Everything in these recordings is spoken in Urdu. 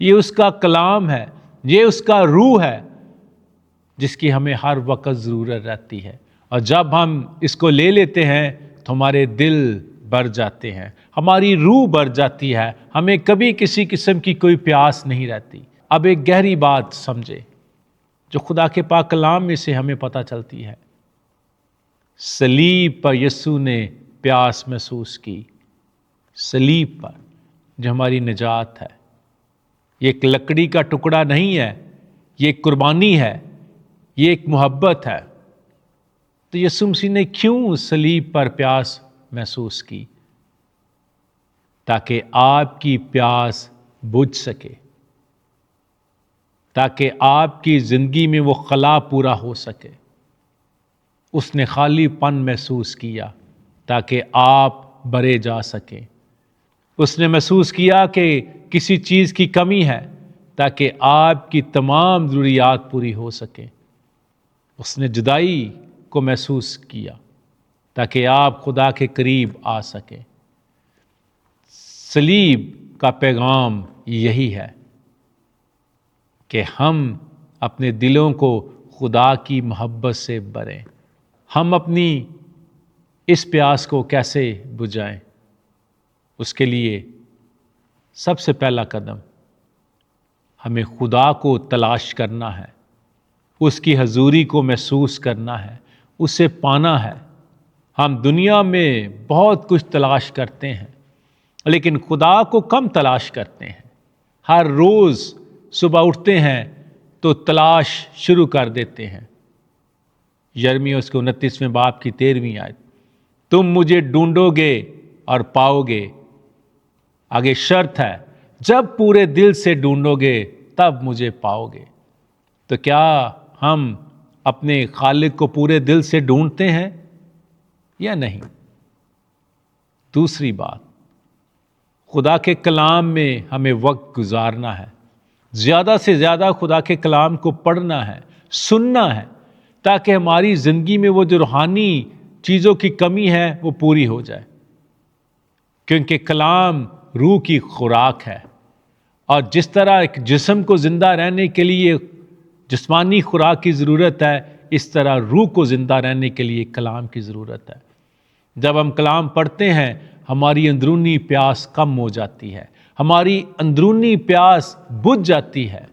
یہ اس کا کلام ہے, یہ اس کا روح ہے جس کی ہمیں ہر وقت ضرورت رہتی ہے. اور جب ہم اس کو لے لیتے ہیں تو ہمارے دل بھر جاتے ہیں, ہماری روح بھر جاتی ہے, ہمیں کبھی کسی قسم کی کوئی پیاس نہیں رہتی. اب ایک گہری بات سمجھے جو خدا کے پاک کلام میں سے ہمیں پتہ چلتی ہے. صلیب پر یسوع نے پیاس محسوس کی, صلیب پر جو ہماری نجات ہے. یہ ایک لکڑی کا ٹکڑا نہیں ہے, یہ ایک قربانی ہے, یہ ایک محبت ہے. تو یسوع مسیح نے کیوں صلیب پر پیاس محسوس کی؟ تاکہ آپ کی پیاس بجھ سکے, تاکہ آپ کی زندگی میں وہ خلا پورا ہو سکے. اس نے خالی پن محسوس کیا تاکہ آپ بھرے جا سکیں. اس نے محسوس کیا کہ کسی چیز کی کمی ہے تاکہ آپ کی تمام ضروریات پوری ہو سکیں. اس نے جدائی کو محسوس کیا تاکہ آپ خدا کے قریب آ سکیں. صلیب کا پیغام یہی ہے کہ ہم اپنے دلوں کو خدا کی محبت سے بھریں. ہم اپنی اس پیاس کو کیسے بجھائیں؟ اس کے لیے سب سے پہلا قدم ہمیں خدا کو تلاش کرنا ہے, اس کی حضوری کو محسوس کرنا ہے, اسے پانا ہے. ہم دنیا میں بہت کچھ تلاش کرتے ہیں لیکن خدا کو کم تلاش کرتے ہیں. ہر روز صبح اٹھتے ہیں تو تلاش شروع کر دیتے ہیں. یرمیہ اس کے 29ویں باب کی 13ویں آیت, تم مجھے ڈھونڈو گے اور پاؤ گے. آگے شرط ہے, جب پورے دل سے ڈھونڈو گے تب مجھے پاؤ گے. تو کیا ہم اپنے خالق کو پورے دل سے ڈھونڈتے ہیں یا نہیں؟ دوسری بات, خدا کے کلام میں ہمیں وقت گزارنا ہے. زیادہ سے زیادہ خدا کے کلام کو پڑھنا ہے, سننا ہے, تاکہ ہماری زندگی میں وہ جو روحانی چیزوں کی کمی ہے وہ پوری ہو جائے. کیونکہ کلام روح کی خوراک ہے, اور جس طرح ایک جسم کو زندہ رہنے کے لیے جسمانی خوراک کی ضرورت ہے, اس طرح روح کو زندہ رہنے کے لیے کلام کی ضرورت ہے. جب ہم کلام پڑھتے ہیں ہماری اندرونی پیاس کم ہو جاتی ہے, ہماری اندرونی پیاس بجھ جاتی ہے,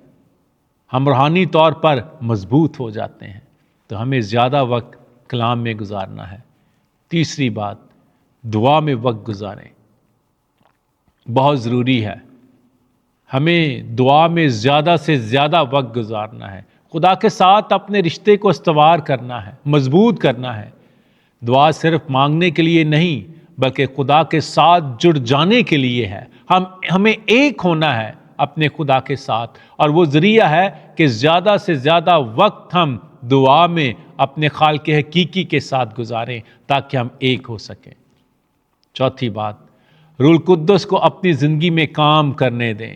ہم روحانی طور پر مضبوط ہو جاتے ہیں. تو ہمیں زیادہ وقت کلام میں گزارنا ہے. تیسری بات, دعا میں وقت گزاریں, بہت ضروری ہے. ہمیں دعا میں زیادہ سے زیادہ وقت گزارنا ہے. خدا کے ساتھ اپنے رشتے کو استوار کرنا ہے, مضبوط کرنا ہے. دعا صرف مانگنے کے لیے نہیں بلکہ خدا کے ساتھ جڑ جانے کے لیے ہے. ہمیں ایک ہونا ہے اپنے خدا کے ساتھ, اور وہ ذریعہ ہے کہ زیادہ سے زیادہ وقت ہم دعا میں اپنے خالق حقیقی کے ساتھ گزاریں تاکہ ہم ایک ہو سکیں. چوتھی بات, روح القدس کو اپنی زندگی میں کام کرنے دیں.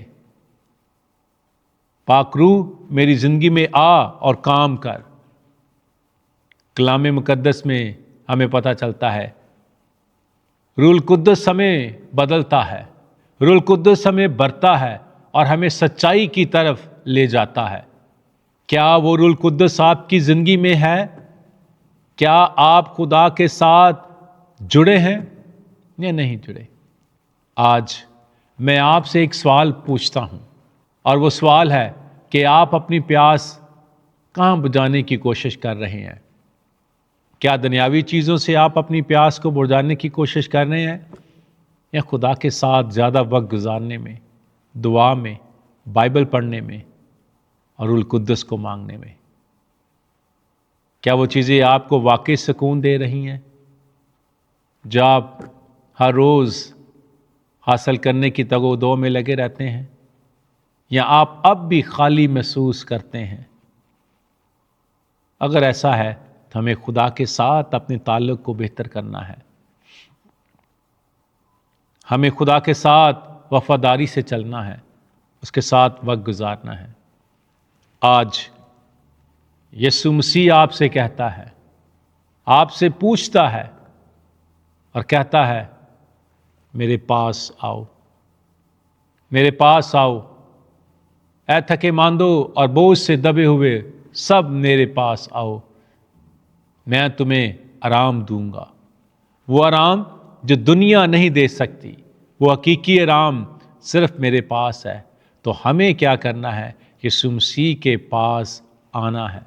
پاک روح میری زندگی میں آ اور کام کر. کلام مقدس میں ہمیں پتہ چلتا ہے روح القدس ہمیں بدلتا ہے, روح القدس ہمیں بھرتا ہے اور ہمیں سچائی کی طرف لے جاتا ہے. کیا وہ روح القدس آپ کی زندگی میں ہے؟ کیا آپ خدا کے ساتھ جڑے ہیں یا نہیں جڑے؟ آج میں آپ سے ایک سوال پوچھتا ہوں, اور وہ سوال ہے کہ آپ اپنی پیاس کہاں بجھانے کی کوشش کر رہے ہیں؟ کیا دنیاوی چیزوں سے آپ اپنی پیاس کو بجھانے کی کوشش کر رہے ہیں, یا خدا کے ساتھ زیادہ وقت گزارنے میں, دعا میں, بائبل پڑھنے میں اور روح القدس کو مانگنے میں؟ کیا وہ چیزیں آپ کو واقعی سکون دے رہی ہیں جو آپ ہر روز حاصل کرنے کی تگ و دو میں لگے رہتے ہیں, یا آپ اب بھی خالی محسوس کرتے ہیں؟ اگر ایسا ہے تو ہمیں خدا کے ساتھ اپنے تعلق کو بہتر کرنا ہے. ہمیں خدا کے ساتھ وفاداری سے چلنا ہے, اس کے ساتھ وقت گزارنا ہے. آج یسوع مسیح آپ سے کہتا ہے, آپ سے پوچھتا ہے اور کہتا ہے, میرے پاس آؤ, میرے پاس آؤ, اے تھکے ماندو اور بوجھ سے دبے ہوئے سب میرے پاس آؤ، میں تمہیں آرام دوں گا۔ وہ آرام جو دنیا نہیں دے سکتی، وہ حقیقی آرام صرف میرے پاس ہے۔ تو ہمیں کیا کرنا ہے؟ یسوع مسیح کے پاس آنا ہے،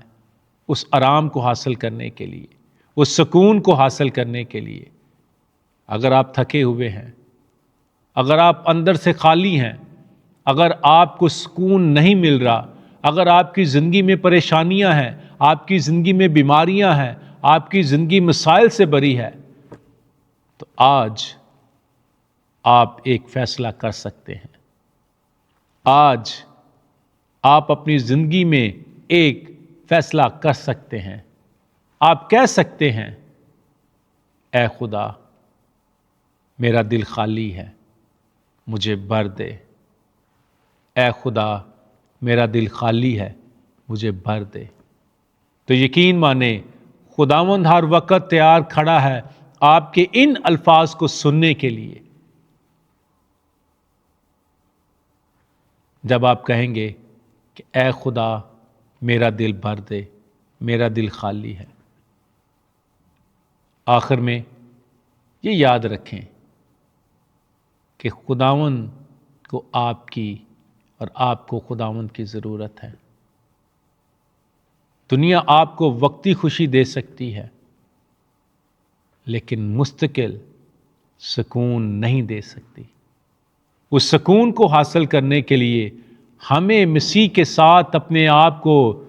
اس آرام کو حاصل کرنے کے لیے، اس سکون کو حاصل کرنے کے لیے۔ اگر آپ تھکے ہوئے ہیں، اگر آپ اندر سے خالی ہیں، اگر آپ کو سکون نہیں مل رہا، اگر آپ کی زندگی میں پریشانیاں ہیں، آپ کی زندگی میں بیماریاں ہیں، آپ کی زندگی مسائل سے بھری ہے، تو آج آپ ایک فیصلہ کر سکتے ہیں۔ آج آپ اپنی زندگی میں ایک فیصلہ کر سکتے ہیں۔ آپ کہہ سکتے ہیں، اے خدا میرا دل خالی ہے، مجھے بھر دے۔ اے خدا میرا دل خالی ہے، مجھے بھر دے۔ تو یقین مانیں خداوند ہر وقت تیار کھڑا ہے آپ کے ان الفاظ کو سننے کے لیے۔ جب آپ کہیں گے کہ اے خدا میرا دل بھر دے، میرا دل خالی ہے۔ آخر میں یہ یاد رکھیں کہ خداوند کو آپ کی اور آپ کو خداوند کی ضرورت ہے۔ دنیا آپ کو وقتی خوشی دے سکتی ہے، لیکن مستقل سکون نہیں دے سکتی۔ اس سکون کو حاصل کرنے کے لیے ہمیں مسیح کے ساتھ اپنے آپ کو،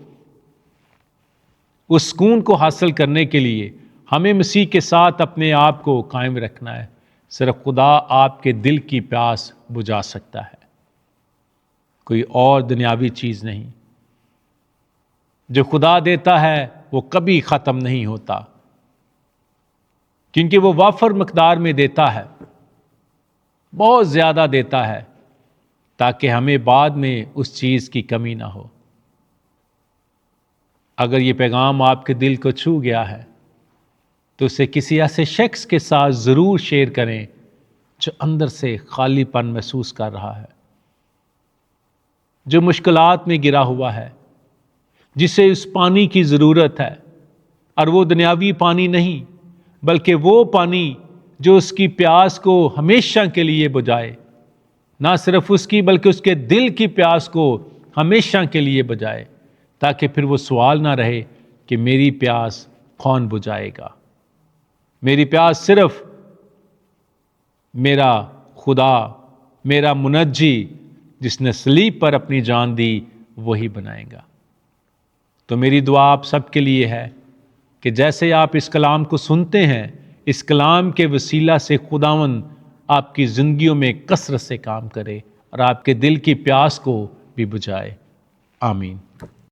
اس سکون کو حاصل کرنے کے لیے ہمیں مسیح کے ساتھ اپنے آپ کو قائم رکھنا ہے۔ صرف خدا آپ کے دل کی پیاس بجھا سکتا ہے، کوئی اور دنیاوی چیز نہیں۔ جو خدا دیتا ہے وہ کبھی ختم نہیں ہوتا، کیونکہ وہ وافر مقدار میں دیتا ہے، بہت زیادہ دیتا ہے، تاکہ ہمیں بعد میں اس چیز کی کمی نہ ہو۔ اگر یہ پیغام آپ کے دل کو چھو گیا ہے تو اسے کسی ایسے شخص کے ساتھ ضرور شیئر کریں جو اندر سے خالی پن محسوس کر رہا ہے، جو مشکلات میں گرا ہوا ہے، جسے اس پانی کی ضرورت ہے، اور وہ دنیاوی پانی نہیں بلکہ وہ پانی جو اس کی پیاس کو ہمیشہ کے لیے بجھائے، نہ صرف اس کی بلکہ اس کے دل کی پیاس کو ہمیشہ کے لیے بجھائے، تاکہ پھر وہ سوال نہ رہے کہ میری پیاس کون بجھائے گا۔ میری پیاس صرف میرا خدا، میرا منجی جس نے صلیب پر اپنی جان دی، وہی بنائے گا۔ تو میری دعا آپ سب کے لیے ہے کہ جیسے آپ اس کلام کو سنتے ہیں، اس کلام کے وسیلہ سے خداوند آپ کی زندگیوں میں کثرت سے کام کرے اور آپ کے دل کی پیاس کو بھی بجھائے۔ آمین۔